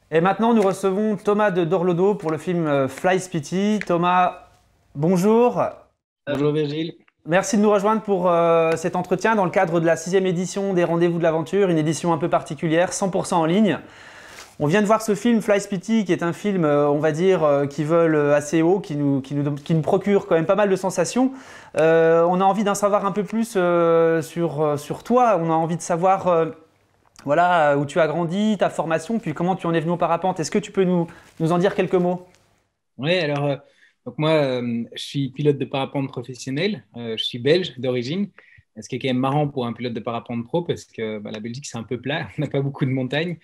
Et maintenant, nous recevons Thomas de Dorlodo pour le film Fly Spiti. Thomas, bonjour. Bonjour Virgile. Merci de nous rejoindre pour cet entretien dans le cadre de la sixième édition des Rendez-vous de l'Aventure, une édition un peu particulière, 100% en ligne. On vient de voir ce film Fly Spiti, qui est un film, on va dire, qui vole assez haut, qui nous procure quand même pas mal de sensations. On a envie d'en savoir un peu plus sur toi. On a envie de savoir voilà, où tu as grandi, ta formation, puis comment tu en es venu au parapente. Est-ce que tu peux nous en dire quelques mots? Oui, alors, donc moi, je suis pilote de parapente professionnel. Je suis belge d'origine, ce qui est quand même marrant pour un pilote de parapente pro parce que la Belgique, c'est un peu plat. On n'a pas beaucoup de montagnes,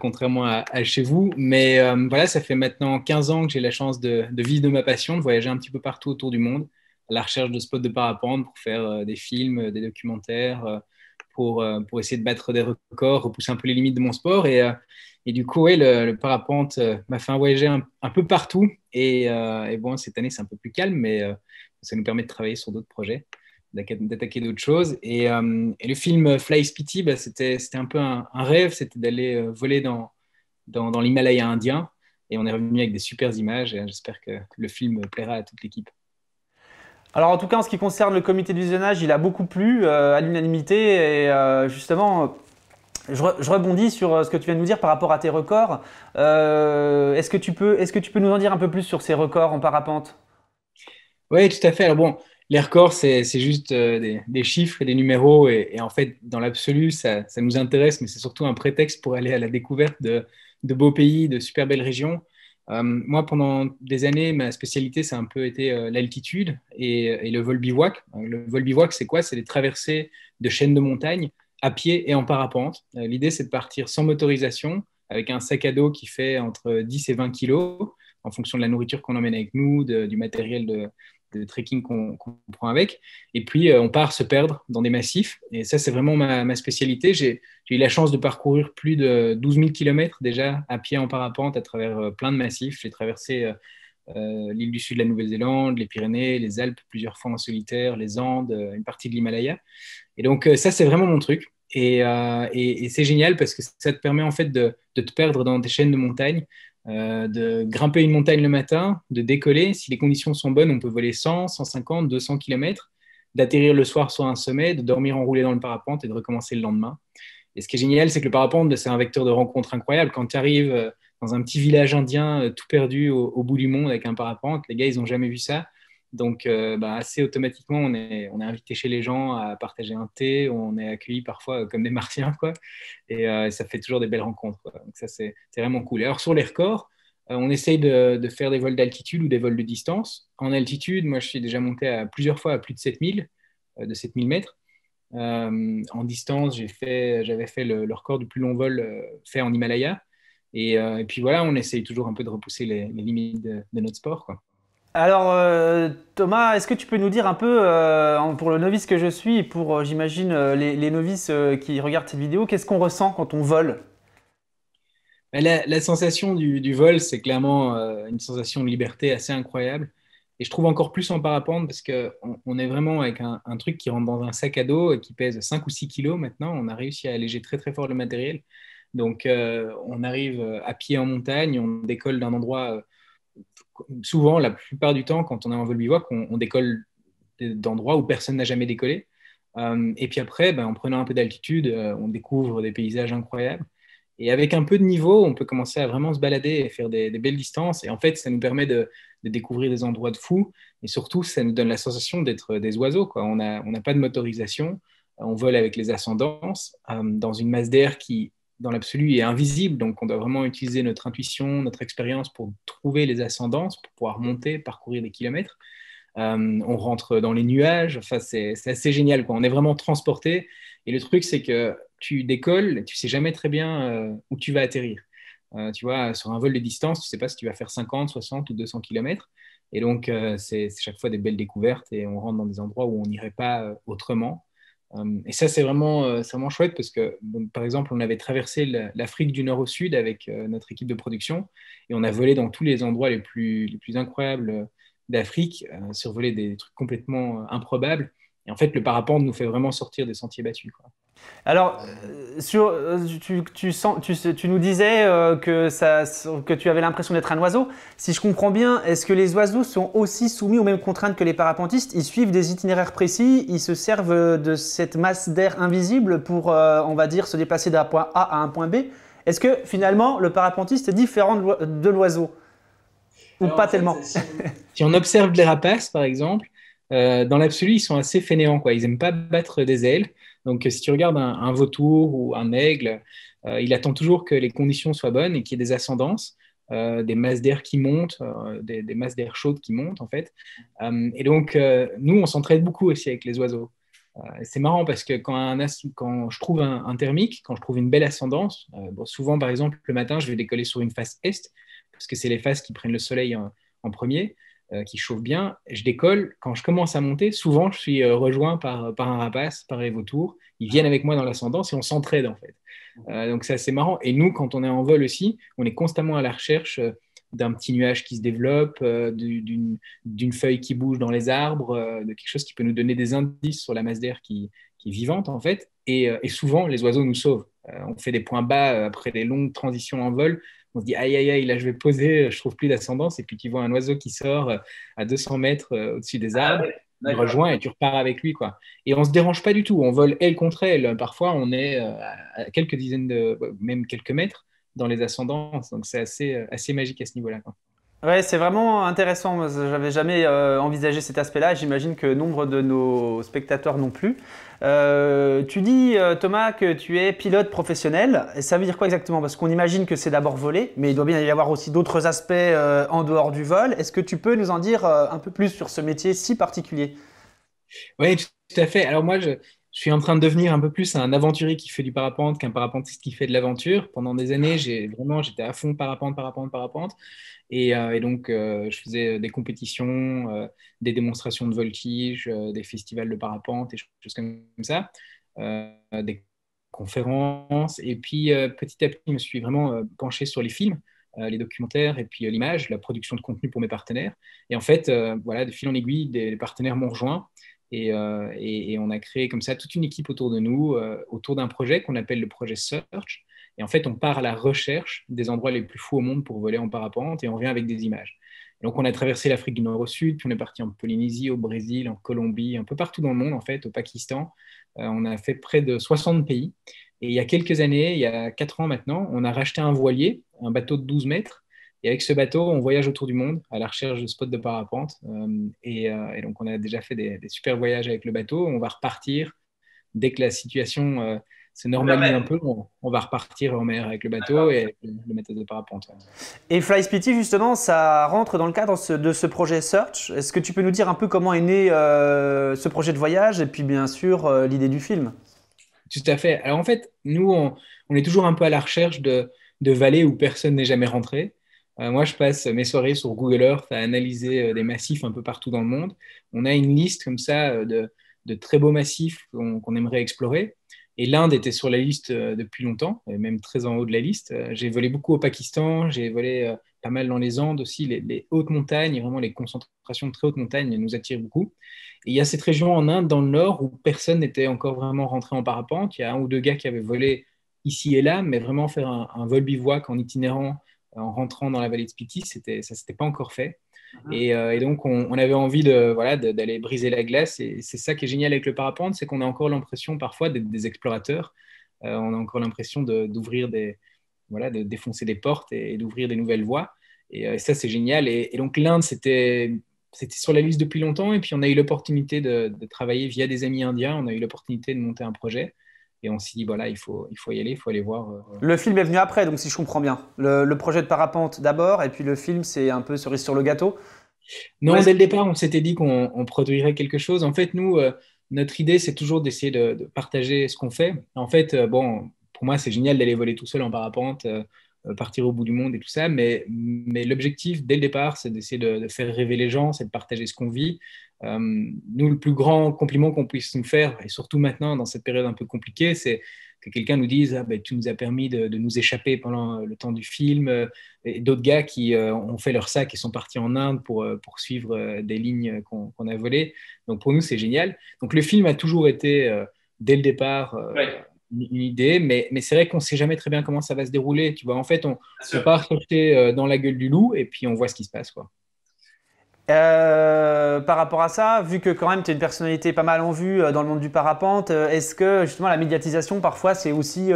contrairement à chez vous. Mais voilà, ça fait maintenant 15 ans que j'ai la chance de vivre de ma passion, de voyager un petit peu partout autour du monde à la recherche de spots de parapente pour faire des films, des documentaires, pour essayer de battre des records, repousser un peu les limites de mon sport. Et du coup, ouais, le parapente m'a fait voyager un peu partout. Et bon, cette année, c'est un peu plus calme, mais ça nous permet de travailler sur d'autres projets, d'attaquer d'autres choses. Et le film Fly Spiti, c'était un peu un rêve, c'était d'aller voler dans l'Himalaya indien. Et on est revenu avec des super images. Et j'espère que le film plaira à toute l'équipe. Alors en tout cas, en ce qui concerne le comité de visionnage, il a beaucoup plu à l'unanimité. Et justement, je rebondis sur ce que tu viens de nous dire par rapport à tes records. Est-ce que tu peux nous en dire un peu plus sur ces records en parapente? Oui, tout à fait. Alors bon, les records, c'est juste des chiffres et des numéros. Et en fait, dans l'absolu, ça nous intéresse, mais c'est surtout un prétexte pour aller à la découverte de beaux pays, de super belles régions. Moi, pendant des années, ma spécialité, ça a un peu été l'altitude et le vol bivouac. Le vol bivouac, c'est quoi? C'est des traversées de chaînes de montagne à pied et en parapente. L'idée, c'est de partir sans motorisation, avec un sac à dos qui fait entre 10 et 20 kilos, en fonction de la nourriture qu'on emmène avec nous, du matériel de trekking qu'on prend avec. Et puis, on part se perdre dans des massifs. Et ça, c'est vraiment ma spécialité. J'ai eu la chance de parcourir plus de 12 000 kilomètres déjà à pied en parapente à travers plein de massifs. J'ai traversé l'île du Sud de la Nouvelle-Zélande, les Pyrénées, les Alpes plusieurs fois en solitaire, les Andes, une partie de l'Himalaya. Et donc, ça, c'est vraiment mon truc. Et c'est génial parce que ça te permet en fait de te perdre dans des chaînes de montagnes, de grimper une montagne le matin, de décoller. Si les conditions sont bonnes, on peut voler 100, 150, 200 km, d'atterrir le soir sur un sommet, de dormir enroulé dans le parapente et de recommencer le lendemain. Et ce qui est génial, c'est que le parapente, c'est un vecteur de rencontre incroyable. Quand tu arrives dans un petit village indien tout perdu au bout du monde avec un parapente, les gars, ils n'ont jamais vu ça. Donc, assez automatiquement, on est invité chez les gens à partager un thé, on est accueillis parfois comme des martiens, quoi. Et ça fait toujours des belles rencontres, quoi. Donc, ça, c'est vraiment cool. Et alors, sur les records, on essaye de faire des vols d'altitude ou des vols de distance. En altitude, moi, je suis déjà monté plusieurs fois à plus de 7000, de 7000 mètres. En distance, j'avais fait le record du plus long vol fait en Himalaya. Et puis voilà, on essaye toujours un peu de repousser les limites de notre sport, quoi. Alors Thomas, est-ce que tu peux nous dire un peu, pour le novice que je suis et pour, j'imagine, les novices qui regardent cette vidéo, qu'est-ce qu'on ressent quand on vole? La sensation du vol, c'est clairement une sensation de liberté assez incroyable. Et je trouve encore plus en parapente parce qu'on est vraiment avec un truc qui rentre dans un sac à dos et qui pèse 5 ou 6 kilos maintenant. On a réussi à alléger très très fort le matériel. Donc on arrive à pied en montagne, on décolle d'un endroit, souvent la plupart du temps quand on est en vol bivouac, on décolle d'endroits où personne n'a jamais décollé. Et puis après, en prenant un peu d'altitude, on découvre des paysages incroyables. Et avec un peu de niveau, on peut commencer à vraiment se balader et faire des belles distances. Et en fait, ça nous permet de découvrir des endroits de fous. Et surtout, ça nous donne la sensation d'être des oiseaux, quoi. On n'a pas de motorisation. On vole avec les ascendances dans une masse d'air qui, dans l'absolu, est invisible. Donc, on doit vraiment utiliser notre intuition, notre expérience pour trouver les ascendances, pour pouvoir monter, parcourir des kilomètres. On rentre dans les nuages. Enfin, c'est assez génial, quoi. On est vraiment transporté. Et le truc, c'est que tu décolles, tu sais jamais très bien où tu vas atterrir. Tu vois, sur un vol de distance, tu sais pas si tu vas faire 50, 60 ou 200 kilomètres. Et donc, c'est chaque fois des belles découvertes et on rentre dans des endroits où on n'irait pas autrement. Et ça, c'est vraiment chouette parce que, bon, par exemple, on avait traversé l'Afrique du Nord au Sud avec notre équipe de production et on a volé dans tous les endroits les plus incroyables d'Afrique, survoler des trucs complètement improbables. Et en fait, le parapente nous fait vraiment sortir des sentiers battus, quoi. Alors, tu nous disais que tu avais l'impression d'être un oiseau. Si je comprends bien, est-ce que les oiseaux sont aussi soumis aux mêmes contraintes que les parapentistes? Ils suivent des itinéraires précis, ils se servent de cette masse d'air invisible pour, on va dire, se déplacer d'un point A à un point B. Est-ce que finalement, le parapentiste est différent de l'oiseau? Ou Alors pas en fait, tellement? si on observe les rapaces, par exemple, dans l'absolu, ils sont assez fainéants, quoi. Ils n'aiment pas battre des ailes. Donc, si tu regardes un vautour ou un aigle, il attend toujours que les conditions soient bonnes et qu'il y ait des ascendances, des masses d'air qui montent, des masses d'air chaudes qui montent, en fait. Et donc, nous, on s'entraide beaucoup aussi avec les oiseaux. C'est marrant parce que quand je trouve un thermique, quand je trouve une belle ascendance, bon, souvent, par exemple, le matin, je vais décoller sur une face est, parce que c'est les faces qui prennent le soleil en premier, qui chauffent bien. Je décolle. Quand je commence à monter, souvent, je suis rejoint par un rapace, par les vautours. Ils viennent avec moi dans l'ascendance et on s'entraide, en fait. Donc, c'est assez marrant. Et nous, quand on est en vol aussi, on est constamment à la recherche d'un petit nuage qui se développe, d'une feuille qui bouge dans les arbres, de quelque chose qui peut nous donner des indices sur la masse d'air qui est vivante, en fait. Et souvent, les oiseaux nous sauvent. On fait des points bas après des longues transitions en vol. On se dit, aïe, aïe, aïe, là, je vais poser, je trouve plus d'ascendance. Et puis, tu vois un oiseau qui sort à 200 mètres au-dessus des Ah arbres, ouais, il d'accord. rejoint et tu repars avec lui, quoi. Et on se dérange pas du tout. On vole aile contre aile. Parfois, on est à quelques dizaines même quelques mètres dans les ascendances. Donc, c'est assez magique à ce niveau-là, quoi. Ouais, c'est vraiment intéressant. Moi, j'avais jamais envisagé cet aspect-là. J'imagine que nombre de nos spectateurs non plus. Tu dis, Thomas, que tu es pilote professionnel. Et ça veut dire quoi exactement? Parce qu'on imagine que c'est d'abord voler, mais il doit bien y avoir aussi d'autres aspects en dehors du vol. Est-ce que tu peux nous en dire un peu plus sur ce métier si particulier? Oui, tout à fait. Alors moi, je suis en train de devenir un peu plus un aventurier qui fait du parapente qu'un parapentiste qui fait de l'aventure. Pendant des années, j'étais à fond parapente, parapente, parapente. Et donc, je faisais des compétitions, des démonstrations de voltige, des festivals de parapente et choses comme ça, des conférences. Et puis, petit à petit, je me suis vraiment penché sur les films, les documentaires et puis l'image, la production de contenu pour mes partenaires. Et en fait, voilà, de fil en aiguille, des partenaires m'ont rejoint. Et on a créé comme ça toute une équipe autour de nous, autour d'un projet qu'on appelle le projet Search. Et en fait, on part à la recherche des endroits les plus fous au monde pour voler en parapente et on revient avec des images. Et donc, on a traversé l'Afrique du Nord au sud, puis on est parti en Polynésie, au Brésil, en Colombie, un peu partout dans le monde, en fait, au Pakistan. On a fait près de 60 pays. Et il y a quelques années, il y a 4 ans maintenant, on a racheté un voilier, un bateau de 12 mètres. Et avec ce bateau, on voyage autour du monde à la recherche de spots de parapente. Et donc, on a déjà fait des super voyages avec le bateau. On va repartir dès que la situation se Le normalise permet. un peu. On va repartir en mer avec le bateau et avec le méthode de parapente. Ouais. Et FlySPT, justement, ça rentre dans le cadre de ce projet Search. Est-ce que tu peux nous dire un peu comment est né ce projet de voyage et puis bien sûr l'idée du film? Tout à fait. Alors en fait, nous, on est toujours un peu à la recherche de vallées où personne n'est jamais rentré. Moi, je passe mes soirées sur Google Earth à analyser des massifs un peu partout dans le monde. On a une liste comme ça de très beaux massifs qu'on aimerait explorer. Et l'Inde était sur la liste depuis longtemps, et même très en haut de la liste. J'ai volé beaucoup au Pakistan, j'ai volé pas mal dans les Andes aussi. Les hautes montagnes, vraiment les concentrations de très hautes montagnes nous attirent beaucoup. Et il y a cette région en Inde, dans le nord, où personne n'était encore vraiment rentré en parapente. Il y a un ou deux gars qui avaient volé ici et là, mais vraiment faire un vol bivouac en itinérant, en rentrant dans la vallée de Spiti, ça s'était pas encore fait. Et donc, on avait envie voilà, d'aller briser la glace. Et c'est ça qui est génial avec le parapente, c'est qu'on a encore l'impression parfois d'être des explorateurs. On a encore l'impression d'ouvrir voilà, de défoncer des portes et d'ouvrir des nouvelles voies. Et ça, c'est génial. Et donc, l'Inde, c'était sur la liste depuis longtemps. Et puis, on a eu l'opportunité de travailler via des amis indiens. On a eu l'opportunité de monter un projet. Et on s'est dit, voilà, il faut y aller, il faut aller voir. Le film est venu après, donc si je comprends bien. Le projet de parapente d'abord, et puis le film, c'est un peu cerise sur le gâteau. Ou Non, est-ce- dès le départ, on s'était dit qu'on produirait quelque chose. En fait, nous, notre idée, c'est toujours d'essayer de partager ce qu'on fait. En fait, bon, pour moi, c'est génial d'aller voler tout seul en parapente, partir au bout du monde et tout ça. Mais l'objectif, dès le départ, c'est d'essayer de faire rêver les gens, c'est de partager ce qu'on vit. Nous, le plus grand compliment qu'on puisse nous faire, et surtout maintenant, dans cette période un peu compliquée, c'est que quelqu'un nous dise, ah, ben, tu nous as permis de nous échapper pendant le temps du film, et d'autres gars qui ont fait leur sac et sont partis en Inde pour suivre des lignes qu'on a volées. Donc pour nous, c'est génial. Donc le film a toujours été, dès le départ, Ouais, une idée, mais c'est vrai qu'on ne sait jamais très bien comment ça va se dérouler. Tu vois, en fait, bien on sûr. part sauter dans la gueule du loup et puis on voit ce qui se passe, quoi. Par rapport à ça, vu que quand même tu es une personnalité pas mal en vue dans le monde du parapente, est-ce que justement la médiatisation parfois c'est aussi,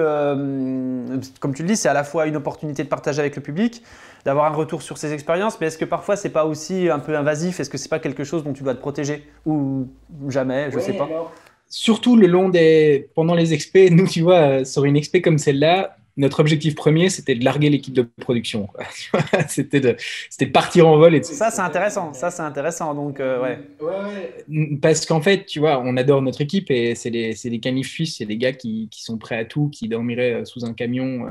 comme tu le dis, c'est à la fois une opportunité de partager avec le public, d'avoir un retour sur ses expériences, mais est-ce que parfois c'est pas aussi un peu invasif? Est-ce que c'est pas quelque chose dont tu dois te protéger? Ou jamais, je sais Ouais, pas. alors, surtout pendant les expés, nous, tu vois, sur une expé comme celle-là, notre objectif premier, c'était de larguer l'équipe de production, quoi. Tu vois, c'était de partir en vol et de se Ça c'est intéressant, ça c'est intéressant, donc ouais. parce qu'en fait, tu vois, on adore notre équipe et c'est des canifs suisses, c'est des gars qui sont prêts à tout, qui dormiraient sous un camion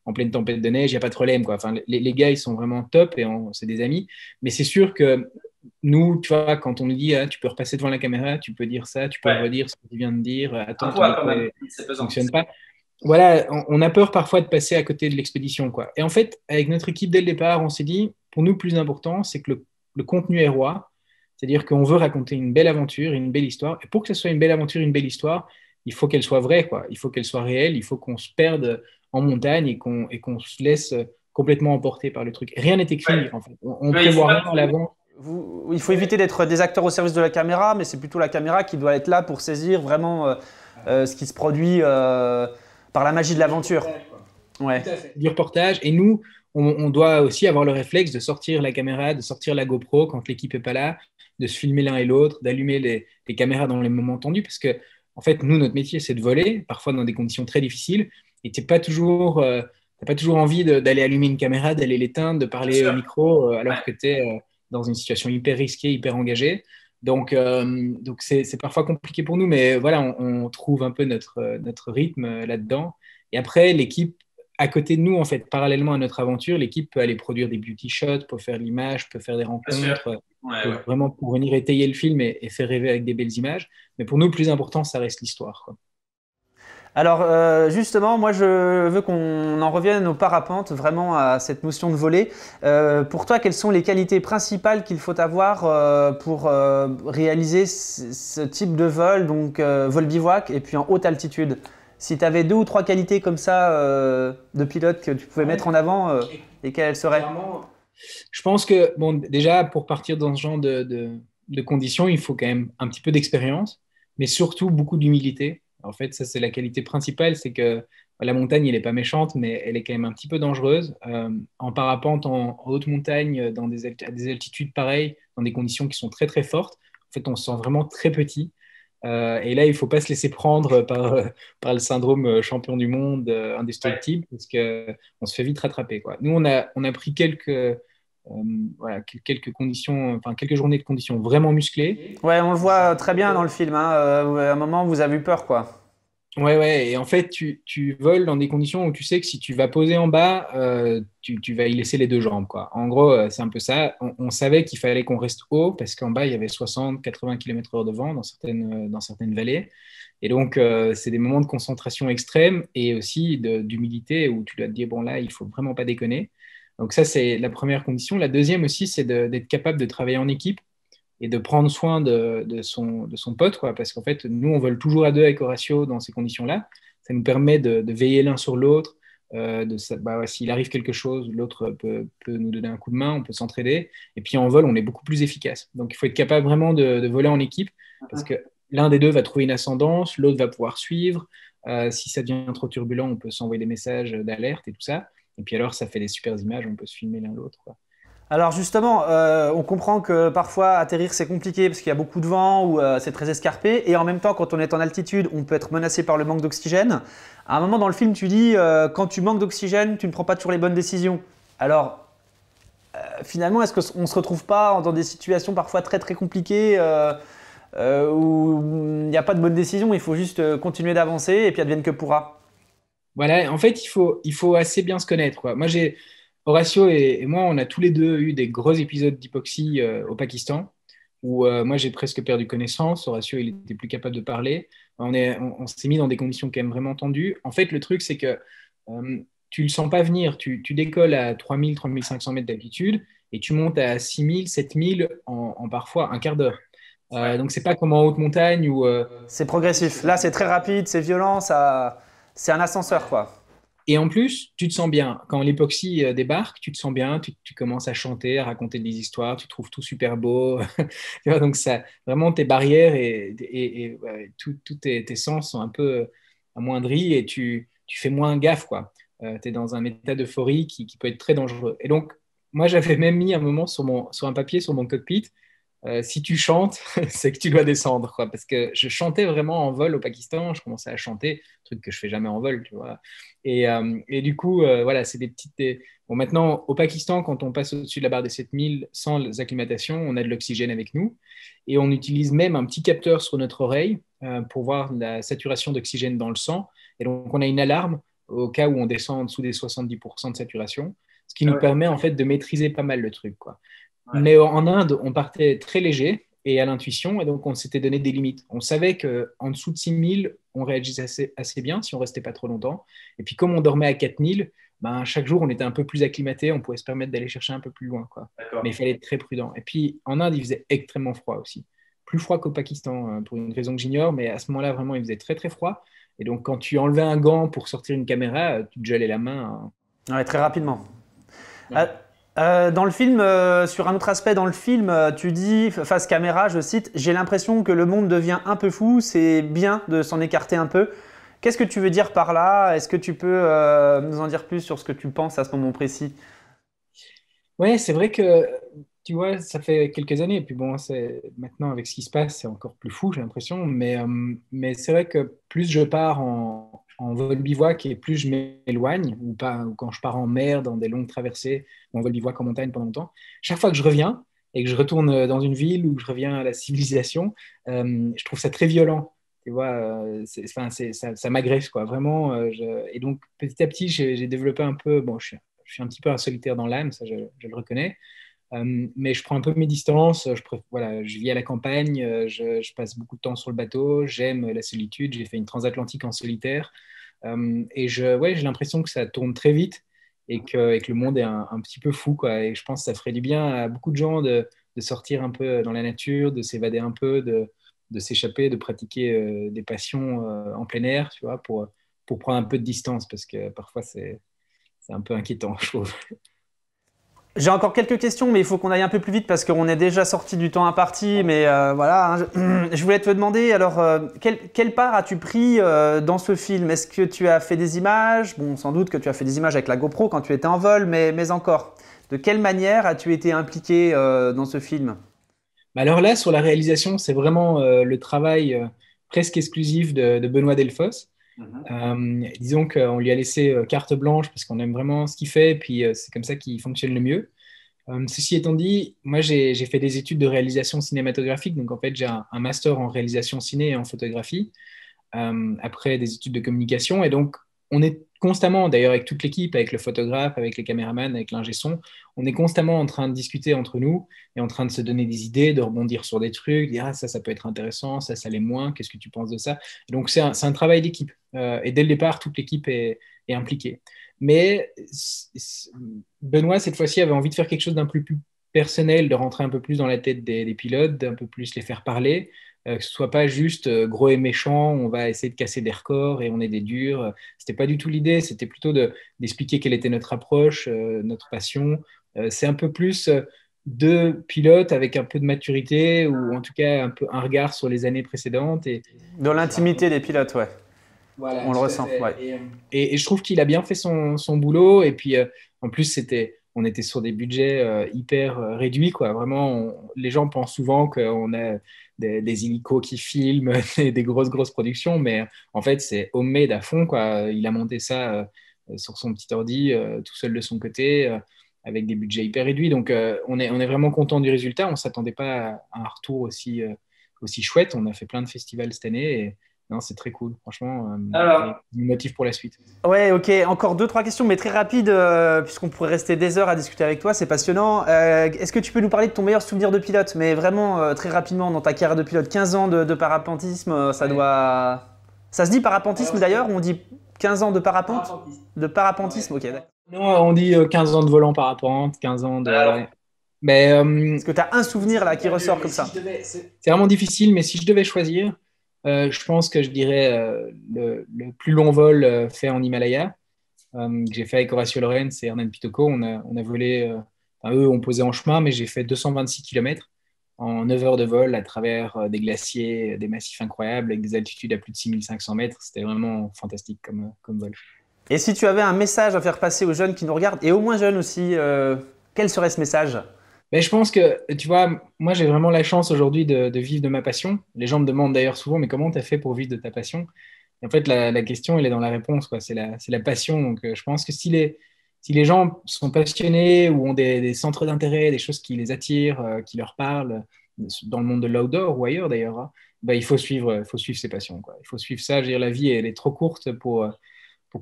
en pleine tempête de neige, il n'y a pas de problème, quoi. Enfin, les gars, ils sont vraiment top et c'est des amis. Mais c'est sûr que nous, tu vois, quand on nous dit, ah, tu peux repasser devant la caméra, tu peux dire ça, tu peux Ouais, redire ce que tu viens de dire, un attends, ton poids quand micro même, ne c'est pesant. fonctionne pas. Voilà, on a peur parfois de passer à côté de l'expédition, quoi. Et en fait, avec notre équipe dès le départ, on s'est dit, pour nous, le plus important, c'est que le contenu est roi. C'est-à-dire qu'on veut raconter une belle aventure, une belle histoire. Et pour que ce soit une belle aventure, une belle histoire, il faut qu'elle soit vraie, quoi. Il faut qu'elle soit réelle. Il faut qu'on se perde en montagne et qu'on se laisse complètement emporter par le truc. Rien n'est écrit, Ouais. en fait. On Ouais, il faut prévoit pas rien à l'avant. il faut éviter d'être des acteurs au service de la caméra, mais c'est plutôt la caméra qui doit être là pour saisir vraiment ce qui se produit par la magie de l'aventure. Ouais. Du reportage. Et nous, on doit aussi avoir le réflexe de sortir la caméra, de sortir la GoPro quand l'équipe n'est pas là, de se filmer l'un et l'autre, d'allumer les caméras dans les moments tendus, parce que, en fait, nous, notre métier, c'est de voler, parfois dans des conditions très difficiles, et t'as pas toujours envie d'aller allumer une caméra, d'aller l'éteindre, de Bien parler au sûr. micro, Ouais. alors que tu es dans une situation hyper risquée, hyper engagée. Donc c'est parfois compliqué pour nous, mais voilà, on trouve un peu notre rythme là-dedans. Et après, l'équipe à côté de nous, en fait, parallèlement à notre aventure, l'équipe peut aller produire des beauty shots, peut faire l'image, peut faire des Bien sûr. rencontres, Ouais, ouais. vraiment pour venir étayer le film et faire rêver avec des belles images. Mais pour nous, le plus important, ça reste l'histoire, quoi. Alors justement, moi je veux qu'on en revienne au parapente, vraiment à cette notion de voler. Pour toi, quelles sont les qualités principales qu'il faut avoir pour réaliser ce type de vol, donc vol bivouac et puis en haute altitude? Si tu avais deux ou trois qualités comme ça de pilote que tu pouvais mettre en avant, lesquelles elles seraient? Clairement, je pense que, bon, déjà, pour partir dans ce genre de conditions, il faut quand même un petit peu d'expérience, mais surtout beaucoup d'humilité. En fait, ça, c'est la qualité principale, c'est que la montagne, elle n'est pas méchante, mais elle est quand même un petit peu dangereuse. En parapente, en haute montagne, à des altitudes pareilles, dans des conditions qui sont très, très fortes, en fait, on se sent vraiment très petit. Et là, il ne faut pas se laisser prendre par le syndrome champion du monde Ouais. indestructible, parce qu'on se fait vite rattraper, quoi. Nous, on a pris voilà, quelques conditions, enfin quelques journées de conditions vraiment musclées. Ouais, on le voit très bien dans le film, hein, à un moment, vous avez eu peur, quoi. Ouais, ouais, et en fait, tu voles dans des conditions où tu sais que si tu vas poser en bas, tu vas y laisser les deux jambes, quoi. En gros, c'est un peu ça. On savait qu'il fallait qu'on reste haut parce qu'en bas, il y avait 60-80 km/h de vent dans certaines vallées. Et donc, c'est des moments de concentration extrême et aussi d'humilité où tu dois te dire, bon, là, il faut vraiment pas déconner. Donc, ça, c'est la première condition. La deuxième aussi, c'est d'être capable de travailler en équipe et de prendre soin de son pote, quoi, parce qu'en fait, nous, on vole toujours à deux avec Horatio dans ces conditions-là. Ça nous permet de veiller l'un sur l'autre, bah, ouais, s'il arrive quelque chose, l'autre peut nous donner un coup de main, on peut s'entraider. Et puis en vol, on est beaucoup plus efficace. Donc il faut être capable vraiment de voler en équipe, parce que l'un des deux va trouver une ascendance, l'autre va pouvoir suivre. Si ça devient trop turbulent, on peut s'envoyer des messages d'alerte et tout ça. Et puis alors, ça fait des super images, on peut se filmer l'un l'autre, quoi. Alors justement, on comprend que parfois atterrir c'est compliqué parce qu'il y a beaucoup de vent ou c'est très escarpé et en même temps quand on est en altitude on peut être menacé par le manque d'oxygène. À un moment dans le film tu dis quand tu manques d'oxygène tu ne prends pas toujours les bonnes décisions. Alors finalement est-ce qu'on ne se retrouve pas dans des situations parfois très très compliquées où il n'y a pas de bonne décision, il faut juste continuer d'avancer et puis advienne que pourra. Voilà, en fait, il faut assez bien se connaître, quoi. Horatio et moi, on a tous les deux eu des gros épisodes d'hypoxie au Pakistan. où moi j'ai presque perdu connaissance. Horatio, il était plus capable de parler. On s'est mis dans des conditions quand même vraiment tendues. En fait, le truc, c'est que tu le sens pas venir. Tu décolles à 3000, 3500 mètres d'altitude et tu montes à 6000, 7000 en parfois un quart d'heure. Donc, c'est pas comme en haute montagne où C'est progressif. Là, c'est très rapide, c'est violent, c'est un ascenseur, quoi. et en plus, tu te sens bien. Quand l'époxy débarque, tu te sens bien, tu commences à chanter, à raconter des histoires, tu trouves tout super beau. Tu vois, donc, ça, vraiment, tes barrières et tous tes sens sont un peu amoindris et tu fais moins gaffe, quoi. Tu es dans un état d'euphorie qui peut être très dangereux. Et donc, moi, j'avais même mis un moment sur un papier sur mon cockpit si tu chantes, c'est que tu dois descendre, quoi. Parce que je chantais vraiment en vol au Pakistan, je commençais à chanter, truc que je fais jamais en vol, tu vois. Et du coup, voilà, c'est des petites. Bon, maintenant, au Pakistan, quand on passe au-dessus de la barre des 7000 sans acclimatation, on a de l'oxygène avec nous. Et on utilise même un petit capteur sur notre oreille pour voir la saturation d'oxygène dans le sang. Et donc, on a une alarme au cas où on descend en dessous des 70% de saturation, ce qui Ah nous ouais. permet en fait de maîtriser pas mal le truc, quoi. Ouais. Mais en Inde, on partait très léger et à l'intuition, et donc on s'était donné des limites. On savait qu'en dessous de 6000, on réagissait assez bien si on restait pas trop longtemps. Et puis comme on dormait à 4000, ben, chaque jour, on était un peu plus acclimaté, on pouvait se permettre d'aller chercher un peu plus loin, quoi. Mais il D'accord. fallait être très prudent. Et puis en Inde, il faisait extrêmement froid aussi. Plus froid qu'au Pakistan, pour une raison que j'ignore, mais à ce moment-là, vraiment, il faisait très très froid. Et donc quand tu enlevais un gant pour sortir une caméra, tu te gelais la main, hein. Ouais, très rapidement. Euh, Ouais. dans le film, sur un autre aspect dans le film, tu dis, face caméra, je cite, j'ai l'impression que le monde devient un peu fou, c'est bien de s'en écarter un peu. Qu'est-ce que tu veux dire par là? Est-ce que tu peux nous en dire plus sur ce que tu penses à ce moment précis? Ouais, c'est vrai que, tu vois, ça fait quelques années, et puis bon, maintenant avec ce qui se passe, c'est encore plus fou, j'ai l'impression, mais c'est vrai que plus je pars en vol bivouac et plus je m'éloigne, ou pas, ou quand je pars en mer, dans des longues traversées, ou en vol bivouac en montagne pendant longtemps, chaque fois que je reviens et que je retourne dans une ville ou que je reviens à la civilisation, je trouve ça très violent. Tu vois, enfin, ça m'agresse, quoi, vraiment. Et donc, petit à petit, j'ai développé un peu, bon, je suis un petit peu un solitaire dans l'âme, ça je le reconnais. Mais je prends un peu mes distances. Voilà, je vis à la campagne, je passe beaucoup de temps sur le bateau, j'aime la solitude. J'ai fait une transatlantique en solitaire. Ouais, j'ai l'impression que ça tourne très vite et que le monde est un petit peu fou, quoi. Et je pense que ça ferait du bien à beaucoup de gens de sortir un peu dans la nature, de s'évader un peu, de s'échapper, de pratiquer des passions en plein air, tu vois, pour prendre un peu de distance parce que parfois c'est un peu inquiétant, je trouve. J'ai encore quelques questions, mais il faut qu'on aille un peu plus vite parce qu'on est déjà sorti du temps imparti. Mais voilà, hein, je voulais te demander, alors, quelle part as-tu pris dans ce film? Est-ce que tu as fait des images? Bon, sans doute que tu as fait des images avec la GoPro quand tu étais en vol, mais encore, de quelle manière as-tu été impliqué dans ce film? Bah alors là, sur la réalisation, c'est vraiment le travail presque exclusif de Benoît Delfosse. Disons qu'on lui a laissé carte blanche parce qu'on aime vraiment ce qu'il fait, et puis c'est comme ça qu'il fonctionne le mieux. Ceci étant dit, moi j'ai fait des études de réalisation cinématographique, donc en fait j'ai un master en réalisation ciné et en photographie après des études de communication. Et donc, on est constamment, d'ailleurs avec toute l'équipe, avec le photographe, avec les caméramans, avec l'ingé son, on est constamment en train de discuter entre nous et en train de se donner des idées, de rebondir sur des trucs, dire ah, ça peut être intéressant, ça l'est moins, qu'est-ce que tu penses de ça? Et donc, c'est un travail d'équipe. Et dès le départ, toute l'équipe est impliquée. Mais Benoît, cette fois-ci, avait envie de faire quelque chose d'un peu plus personnel, de rentrer un peu plus dans la tête des pilotes, d'un peu plus les faire parler, que ce soit pas juste gros et méchant, on va essayer de casser des records et on est des durs. C'était pas du tout l'idée, c'était plutôt d'expliquer quelle était notre approche, notre passion. C'est un peu plus deux pilotes avec un peu de maturité ou en tout cas un peu un regard sur les années précédentes Dans et qui raconte. l'intimité des pilotes, ouais. Voilà, On le tout à ressent, fait. ouais. Et je trouve qu'il a bien fait son boulot. Et puis, en plus, on était sur des budgets hyper réduits, quoi. Vraiment, les gens pensent souvent qu'on a des hélicos qui filment, des grosses, grosses productions. Mais en fait, c'est homemade à fond, quoi. Il a monté ça sur son petit ordi, tout seul de son côté, avec des budgets hyper réduits. Donc, on est vraiment content du résultat. On ne s'attendait pas à un retour aussi chouette. On a fait plein de festivals cette année. non, c'est très cool. Franchement, Alors, il me motive pour la suite. Ouais, ok. Encore 2-3 questions, mais très rapides, puisqu'on pourrait rester des heures à discuter avec toi, c'est passionnant. Est-ce que tu peux nous parler de ton meilleur souvenir de pilote? Mais vraiment, très rapidement, dans ta carrière de pilote, 15 ans de parapentisme, ça Ouais. doit... Ça se dit parapentisme Alors, d'ailleurs, ou on dit 15 ans de parapente? parapentiste. De parapentisme, ok, d'accord. Non, on dit 15 ans de volant parapente, 15 ans de. Alors, Ouais. Mais Est-ce que tu as un souvenir là qui ressort comme ça? c'est vraiment difficile, mais si je devais choisir, je pense que je dirais le plus long vol fait en Himalaya, que j'ai fait avec Horacio Lorenz et Hernan Pitocco. On a volé, enfin, eux ont posé en chemin, mais j'ai fait 226 km en 9 heures de vol à travers des glaciers, des massifs incroyables, avec des altitudes à plus de 6500 mètres. C'était vraiment fantastique comme vol. Et si tu avais un message à faire passer aux jeunes qui nous regardent, et aux moins jeunes aussi, quel serait ce message? Mais je pense que, tu vois, moi j'ai vraiment la chance aujourd'hui de vivre de ma passion. Les gens me demandent d'ailleurs souvent, mais comment tu as fait pour vivre de ta passion? Et en fait, la question, elle est dans la réponse, quoi. C'est la passion. Donc, je pense que si les gens sont passionnés ou ont des centres d'intérêt, des choses qui les attirent, qui leur parlent, dans le monde de l'outdoor ou ailleurs d'ailleurs, hein, bah, il faut suivre ses passions, quoi. Il faut suivre ça. Je veux dire, la vie, elle est trop courte pour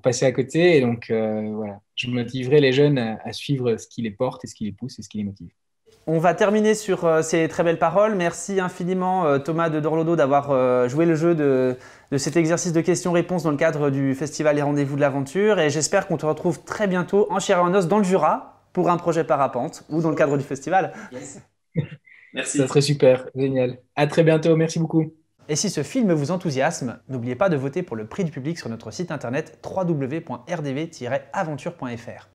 passer à côté. Et donc, voilà, je motiverai les jeunes à suivre ce qui les porte et ce qui les pousse et ce qui les motive. On va terminer sur ces très belles paroles. Merci infiniment Thomas de Dorlodo d'avoir joué le jeu de cet exercice de questions-réponses dans le cadre du festival Les Rendez-vous de l'Aventure. Et j'espère qu'on te retrouve très bientôt en chair et en os dans le Jura pour un projet parapente ou dans le cadre du festival. yes. Ça Merci. serait super, génial. À très bientôt, merci beaucoup. Et si ce film vous enthousiasme, n'oubliez pas de voter pour le prix du public sur notre site internet www.rdv-aventure.fr.